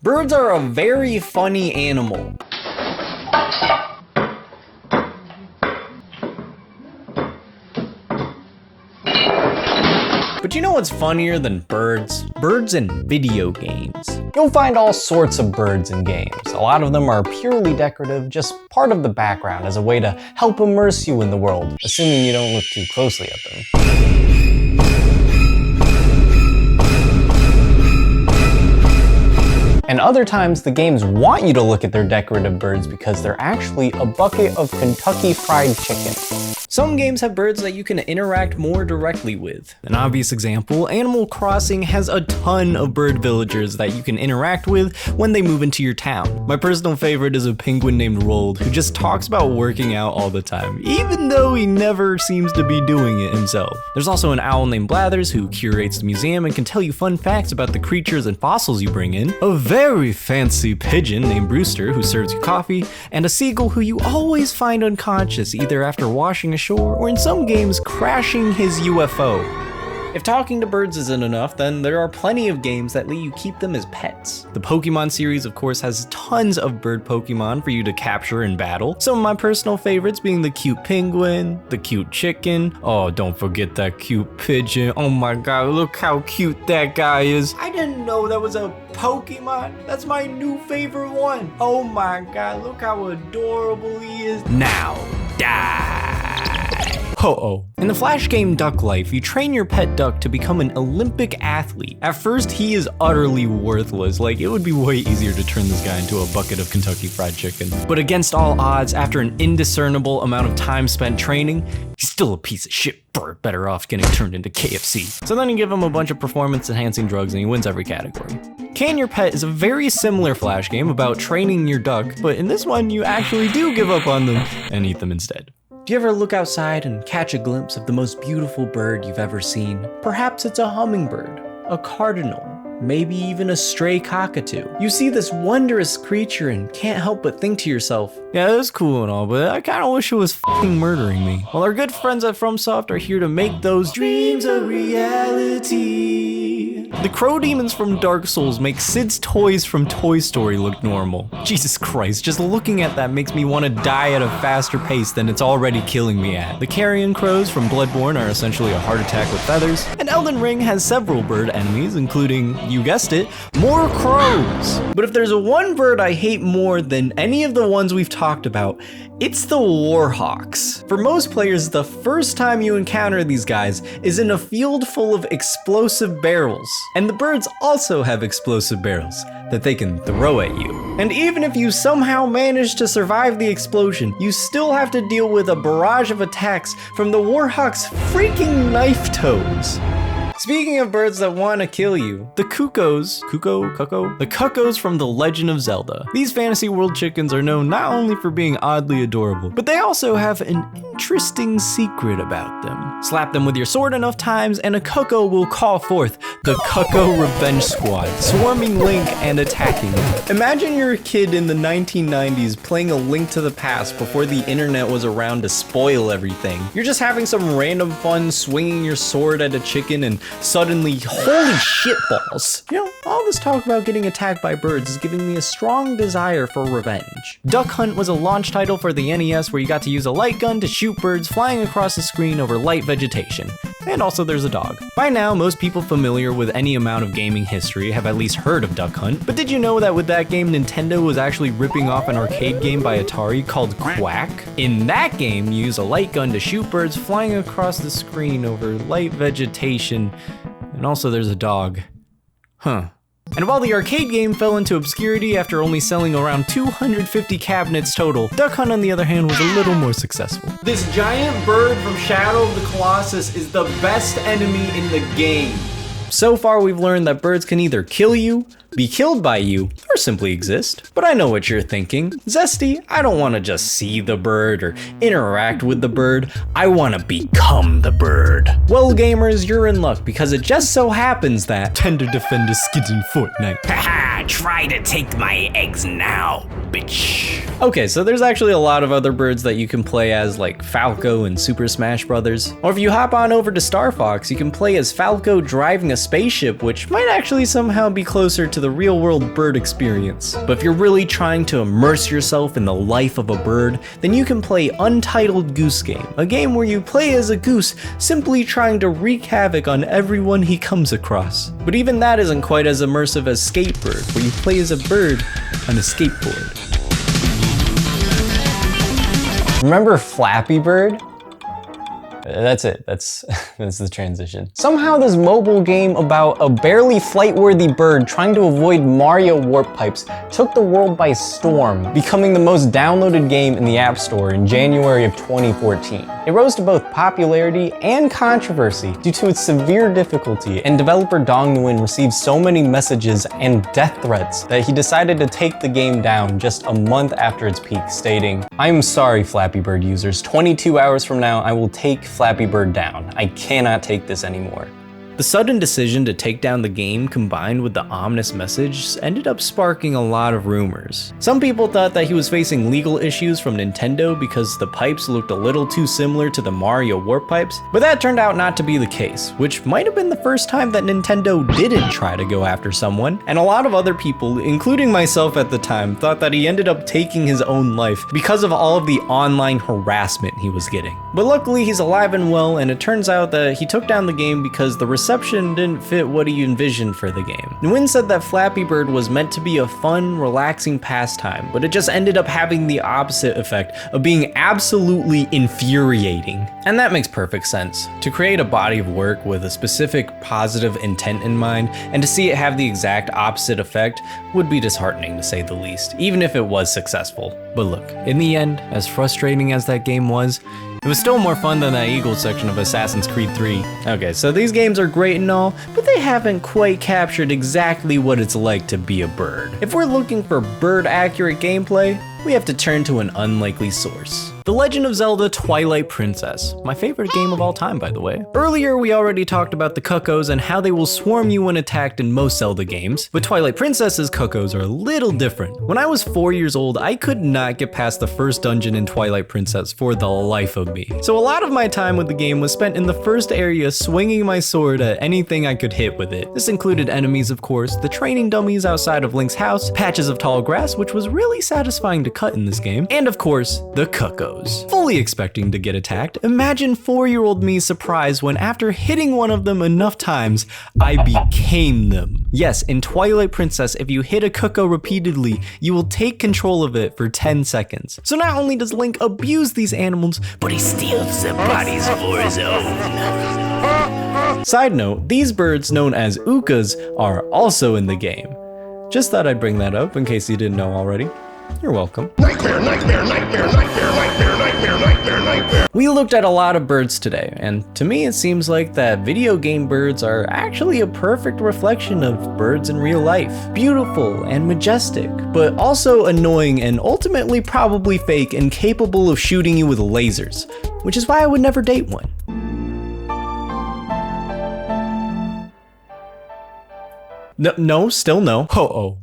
Birds are a very funny animal. But you know what's funnier than birds? Birds in video games. You'll find all sorts of birds in games. A lot of them are purely decorative, just part of the background as a way to help immerse you in the world, assuming you don't look too closely at them. And other times, the games want you to look at their decorative birds because they're actually a bucket of Kentucky Fried Chicken. Some games have birds that you can interact more directly with. An obvious example, Animal Crossing has a ton of bird villagers that you can interact with when they move into your town. My personal favorite is a penguin named Rold, who just talks about working out all the time, even though he never seems to be doing it himself. There's also an owl named Blathers, who curates the museum and can tell you fun facts about the creatures and fossils you bring in. A very fancy pigeon named Brewster, who serves you coffee, and a seagull who you always find unconscious, either after washing ashore or in some games crashing his UFO. If talking to birds isn't enough, then there are plenty of games that let you keep them as pets. The Pokemon series, of course, has tons of bird Pokemon for you to capture in battle. Some of my personal favorites being the cute penguin, the cute chicken, oh, don't forget that cute pigeon. Oh my god, look how cute that guy is. I didn't know that was a Pokemon. That's my new favorite one. Oh my god, look how adorable he is. Now, die. Ho-oh. In the Flash game Duck Life, you train your pet duck to become an Olympic athlete. At first, he is utterly worthless. Like, it would be way easier to turn this guy into a bucket of Kentucky Fried Chicken. But against all odds, after an indiscernible amount of time spent training, he's still a piece of shit bird, better off getting turned into KFC. So then you give him a bunch of performance-enhancing drugs and he wins every category. Can Your Pet is a very similar Flash game about training your duck, but in this one, you actually do give up on them and eat them instead. Do you ever look outside and catch a glimpse of the most beautiful bird you've ever seen? Perhaps it's a hummingbird, a cardinal, maybe even a stray cockatoo. You see this wondrous creature and can't help but think to yourself, yeah, that's cool and all, but I kinda wish it was f***ing murdering me. Well, our good friends at FromSoft are here to make those dreams a reality. The crow demons from Dark Souls make Sid's toys from Toy Story look normal. Jesus Christ, just looking at that makes me want to die at a faster pace than it's already killing me at. The carrion crows from Bloodborne are essentially a heart attack with feathers, and Elden Ring has several bird enemies, including, you guessed it, more crows. But if there's one bird I hate more than any of the ones we've talked about, it's the warhawks. For most players, the first time you encounter these guys is in a field full of explosive barrels. And the birds also have explosive barrels that they can throw at you. And even if you somehow manage to survive the explosion, you still have to deal with a barrage of attacks from the warhawks' freaking knife toes. Speaking of birds that want to kill you, the cuckoos from The Legend of Zelda. These fantasy world chickens are known not only for being oddly adorable, but they also have an interesting secret about them. Slap them with your sword enough times and a cuckoo will call forth the Cuckoo Revenge Squad, swarming Link and attacking him. Imagine you're a kid in the 1990s playing A Link to the Past before the internet was around to spoil everything. You're just having some random fun swinging your sword at a chicken and suddenly, holy shit balls. You know, all this talk about getting attacked by birds is giving me a strong desire for revenge. Duck Hunt was a launch title for the NES where you got to use a light gun to shoot birds flying across the screen over light vegetation. And also there's a dog. By now, most people familiar with any amount of gaming history have at least heard of Duck Hunt, but did you know that with that game, Nintendo was actually ripping off an arcade game by Atari called Quack? In that game, you use a light gun to shoot birds flying across the screen over light vegetation, and also there's a dog. Huh. And while the arcade game fell into obscurity after only selling around 250 cabinets total, Duck Hunt on the other hand was a little more successful. This giant bird from Shadow of the Colossus is the best enemy in the game. So far we've learned that birds can either kill you, be killed by you, or simply exist. But I know what you're thinking. Zesty, I don't want to just see the bird or interact with the bird. I want to become the bird. Well, gamers, you're in luck because it just so happens that Tender Defender skids in Fortnite. Haha, try to take my eggs now, bitch. Okay, so there's actually a lot of other birds that you can play as, like Falco in Super Smash Bros. Or if you hop on over to Star Fox, you can play as Falco driving a spaceship, which might actually somehow be closer to the real world bird experience experience. But if you're really trying to immerse yourself in the life of a bird, then you can play Untitled Goose Game, a game where you play as a goose, simply trying to wreak havoc on everyone he comes across. But even that isn't quite as immersive as Skatebird, where you play as a bird on a skateboard. Remember Flappy Bird? That's it, that's the transition. Somehow this mobile game about a barely flight-worthy bird trying to avoid Mario warp pipes took the world by storm, becoming the most downloaded game in the App Store in January of 2014. It rose to both popularity and controversy due to its severe difficulty, and developer Dong Nguyen received so many messages and death threats that he decided to take the game down just a month after its peak, stating, "I'm sorry, Flappy Bird users, 22 hours from now I will take Flappy Bird down. I cannot take this anymore." The sudden decision to take down the game combined with the ominous message ended up sparking a lot of rumors. Some people thought that he was facing legal issues from Nintendo because the pipes looked a little too similar to the Mario warp pipes, but that turned out not to be the case, which might have been the first time that Nintendo didn't try to go after someone, and a lot of other people, including myself at the time, thought that he ended up taking his own life because of all of the online harassment he was getting. But luckily he's alive and well, and it turns out that he took down the game because the reception didn't fit what he envisioned for the game. Nguyen said that Flappy Bird was meant to be a fun, relaxing pastime, but it just ended up having the opposite effect of being absolutely infuriating. And that makes perfect sense. To create a body of work with a specific positive intent in mind, and to see it have the exact opposite effect would be disheartening to say the least, even if it was successful. But look, in the end, as frustrating as that game was, it was still more fun than that Eagle section of Assassin's Creed 3. Okay, so these games are great and all, but they haven't quite captured exactly what it's like to be a bird. If we're looking for bird-accurate gameplay, we have to turn to an unlikely source. The Legend of Zelda Twilight Princess, my favorite game of all time, by the way. Earlier, we already talked about the cuckoos and how they will swarm you when attacked in most Zelda games, but Twilight Princess's cuckoos are a little different. When I was 4 years old, I could not get past the first dungeon in Twilight Princess for the life of me. So a lot of my time with the game was spent in the first area swinging my sword at anything I could hit with it. This included enemies, of course, the training dummies outside of Link's house, patches of tall grass, which was really satisfying to cut in this game, and of course, the cuckoos. Fully expecting to get attacked, imagine 4-year-old me surprised when after hitting one of them enough times, I became them. Yes, in Twilight Princess, if you hit a cuckoo repeatedly, you will take control of it for 10 seconds. So not only does Link abuse these animals, but he steals their bodies for his own. Side note, these birds known as ukas are also in the game. Just thought I'd bring that up in case you didn't know already. You're welcome. Nightmare, nightmare, nightmare, nightmare, nightmare, nightmare, nightmare, nightmare. We looked at a lot of birds today, and to me it seems like that video game birds are actually a perfect reflection of birds in real life. Beautiful and majestic, but also annoying and ultimately probably fake and capable of shooting you with lasers, which is why I would never date one. No, still no. Oh.